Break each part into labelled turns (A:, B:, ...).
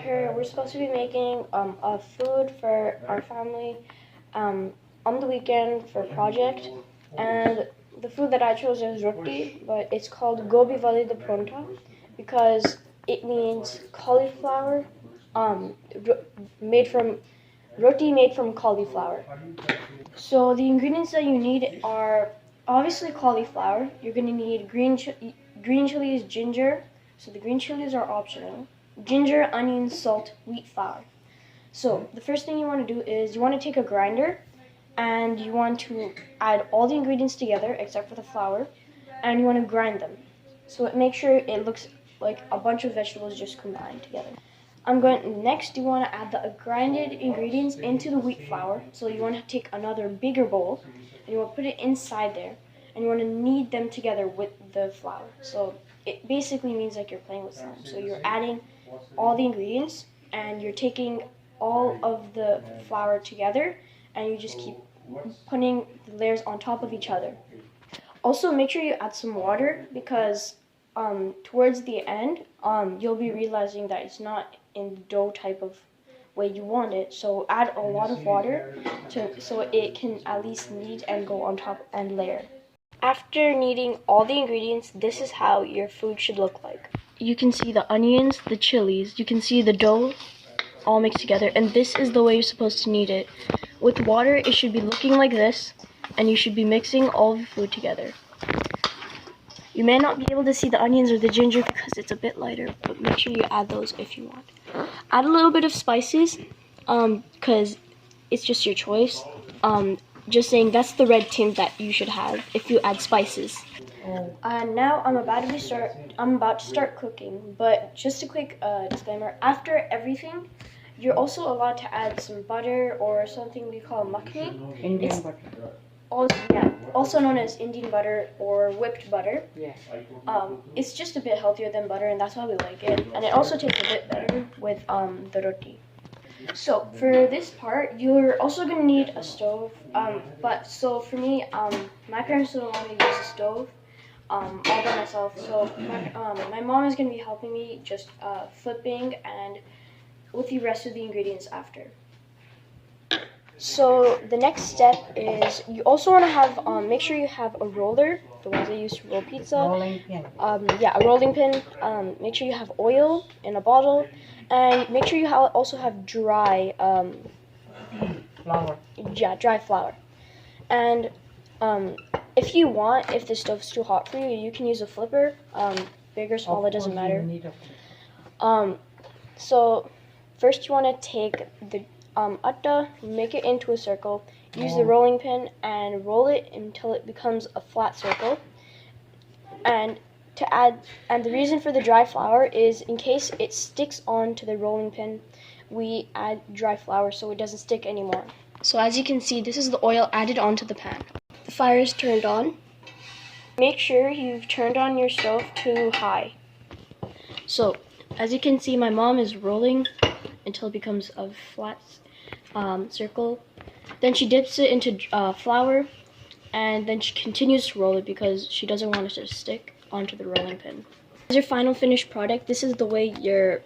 A: here we're supposed to be making a food for our family on the weekend for a project, and the food that I chose is roti, but it's called gobi wali de pronta because it means cauliflower made from roti made from cauliflower. So the ingredients that you need are obviously cauliflower. You're gonna need green chilies, ginger. So the green chilies are optional. Ginger, onion, salt, wheat flour. So the first thing you want to do is you want to take a grinder and you want to add all the ingredients together except for the flour, and you want to grind them. So make sure it looks like a bunch of vegetables just combined together. Next you want to add the grinded ingredients into the wheat flour. So you want to take another bigger bowl and you want to put it inside there, and you want to knead them together with the flour. So it basically means like you're playing with slime. So you're adding all the ingredients and you're taking all of the flour together and you just keep putting the layers on top of each other. Also make sure you add some water because towards the end you'll be realizing that it's not in the dough type of way you want it. So add a lot of water so it can at least knead and go on top and layer. After kneading all the ingredients, this is how your food should look like. You can see the onions, the chilies, you can see the dough all mixed together, and this is the way you're supposed to knead it. With water, it should be looking like this, and you should be mixing all of your food together. You may not be able to see the onions or the ginger because it's a bit lighter, but make sure you add those if you want. Add a little bit of spices, because it's just your choice. Just saying that's the red tint that you should have if you add spices. And now I'm about to start cooking, but just a quick disclaimer, after everything, you're also allowed to add some butter or something we call makhni.
B: Indian butter.
A: Also known as Indian butter or whipped butter.
B: Yeah.
A: It's just a bit healthier than butter, and that's why we like it. And it also tastes a bit better with the roti. So for this part, you're also gonna need a stove. So for me, my parents don't want me to use a stove all by myself. So my mom is gonna be helping me just flipping and with the rest of the ingredients after. So the next step is you also want to have make sure you have a roller, the ones I use to roll pizza.
B: Rolling pin.
A: A rolling pin. Make sure you have oil in a bottle, and make sure you also have dry
B: Flour.
A: Yeah, dry flour. And if you want, if the stove's too hot for you, you can use a flipper. Big or small, it doesn't matter. So first you want to take the atta, make it into a circle, use the rolling pin and roll it until it becomes a flat circle. And the reason for the dry flour is in case it sticks onto the rolling pin, we add dry flour so it doesn't stick anymore. So as you can see, this is the oil added onto the pan. The fire is turned on. Make sure you've turned on your stove to high. So as you can see, my mom is rolling until it becomes a flat circle. Then she dips it into flour, and then she continues to roll it because she doesn't want it to stick onto the rolling pin. As your final finished product, this is the way your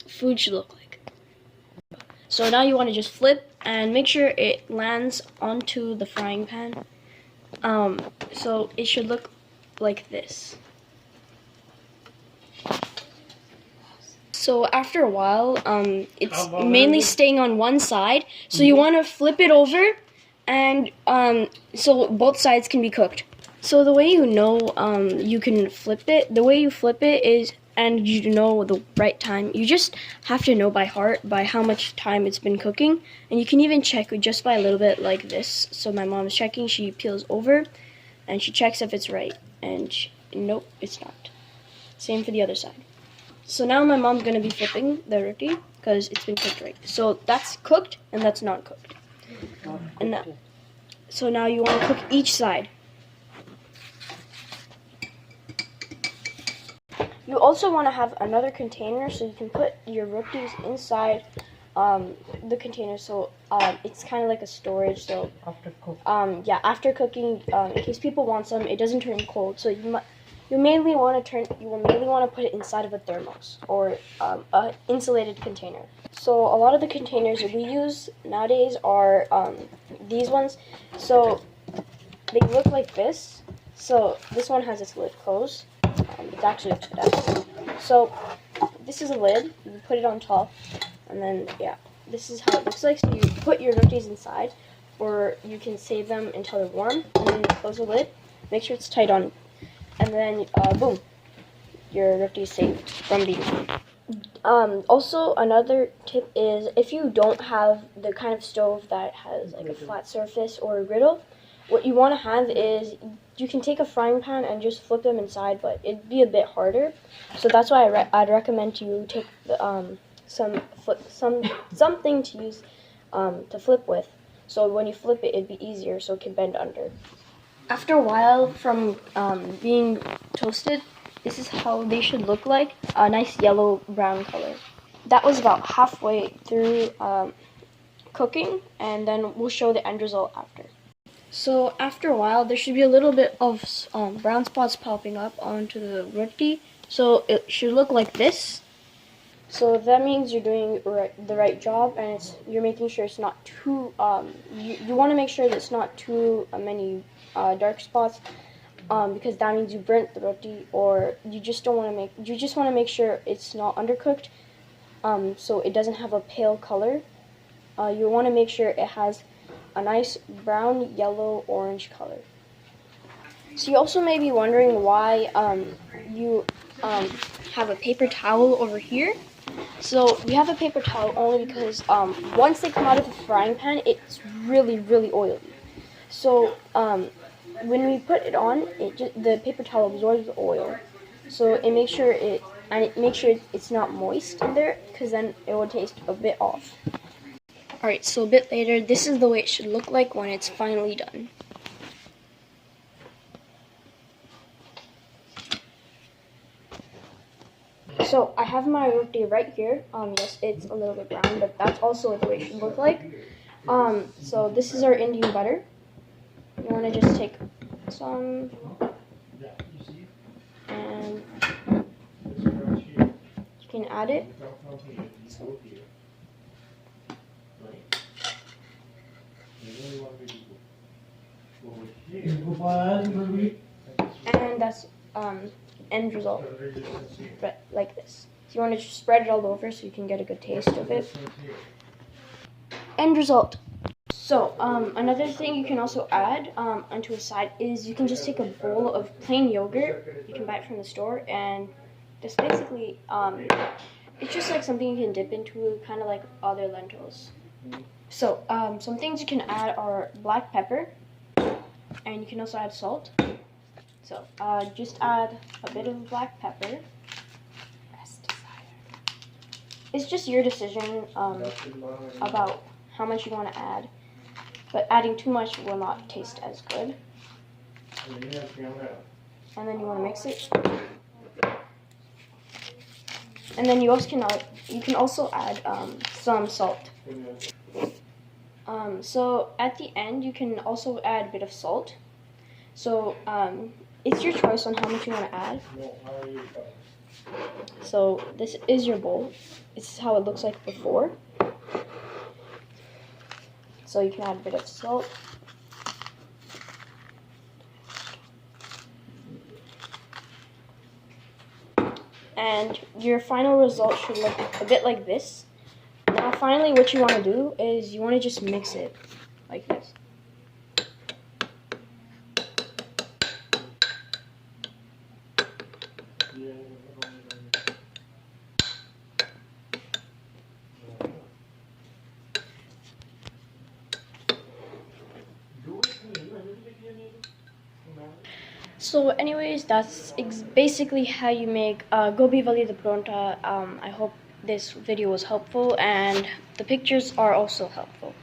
A: food should look like. So now you want to just flip and make sure it lands onto the frying pan. So it should look like this. So after a while, it's mainly staying on one side. So you want to flip it over, and so both sides can be cooked. So the way you know you can flip it, the way you flip it is, and you know the right time. You just have to know by heart by how much time it's been cooking, and you can even check just by a little bit like this. So my mom's checking. She peels over, and she checks if it's right, and nope, it's not. Same for the other side. So now my mom's gonna be flipping the roti because it's been cooked right. So that's cooked and that's not cooked. And so now you want to cook each side. You also want to have another container so you can put your rotis inside the container. So it's kind of like a storage. So
B: after cooking.
A: after cooking, in case people want some, it doesn't turn cold. So you will mainly want to put it inside of a thermos or a insulated container. So a lot of the containers that we use nowadays are these ones. So they look like this. So this one has its lid closed. It's actually upside down. So this is a lid. You put it on top, and then yeah, this is how it looks like. So you put your rotis inside, or you can save them until they're warm, and then you close the lid. Make sure it's tight on, and then boom, your roti is saved from being warm. Also, another tip is if you don't have the kind of stove that has like a flat surface or a griddle, what you want to have is you can take a frying pan and just flip them inside, but it'd be a bit harder. So that's why I'd recommend you take something to use to flip with. So when you flip it, it'd be easier, so it can bend under. After a while from being toasted, this is how they should look like, a nice yellow-brown color. That was about halfway through cooking, and then we'll show the end result after. So after a while, there should be a little bit of brown spots popping up onto the roti. So it should look like this. So that means you're doing the right job, and you're making sure it's not too. You want to make sure that it's not too many dark spots, because that means you burnt the roti, or you just don't want to make. You just want to make sure it's not undercooked, so it doesn't have a pale color. You want to make sure it has a nice brown, yellow, orange color. So you also may be wondering why you have a paper towel over here. So we have a paper towel only because once they come out of the frying pan, it's really, really oily. So when we put it on, the paper towel absorbs the oil. So it makes sure it's not moist in there, because then it will taste a bit off. Alright, so a bit later, this is the way it should look like when it's finally done. So I have my roti right here. Yes, it's a little bit brown, but that's also the way it should look like. So this is our Indian butter. You want to just take some, and you can add it. And that's end result, like this. So you want to just spread it all over so you can get a good taste of it. End result. So another thing you can also add onto a side is you can just take a bowl of plain yogurt. You can buy it from the store, and just basically it's just like something you can dip into, kind of like other lentils. So some things you can add are black pepper, and you can also add salt. So just add a bit of black pepper. It's just your decision about how much you want to add, but adding too much will not taste as good. And then you want to mix it. And then you can also add some salt. So at the end, you can also add a bit of salt. So it's your choice on how much you want to add. So this is your bowl. This is how it looks like before. So you can add a bit of salt. And your final result should look a bit like this. Now finally, what you want to do is you want to just mix it like this. So anyways, that's basically how you make gobi wali de paronta. I hope this video was helpful, and the pictures are also helpful.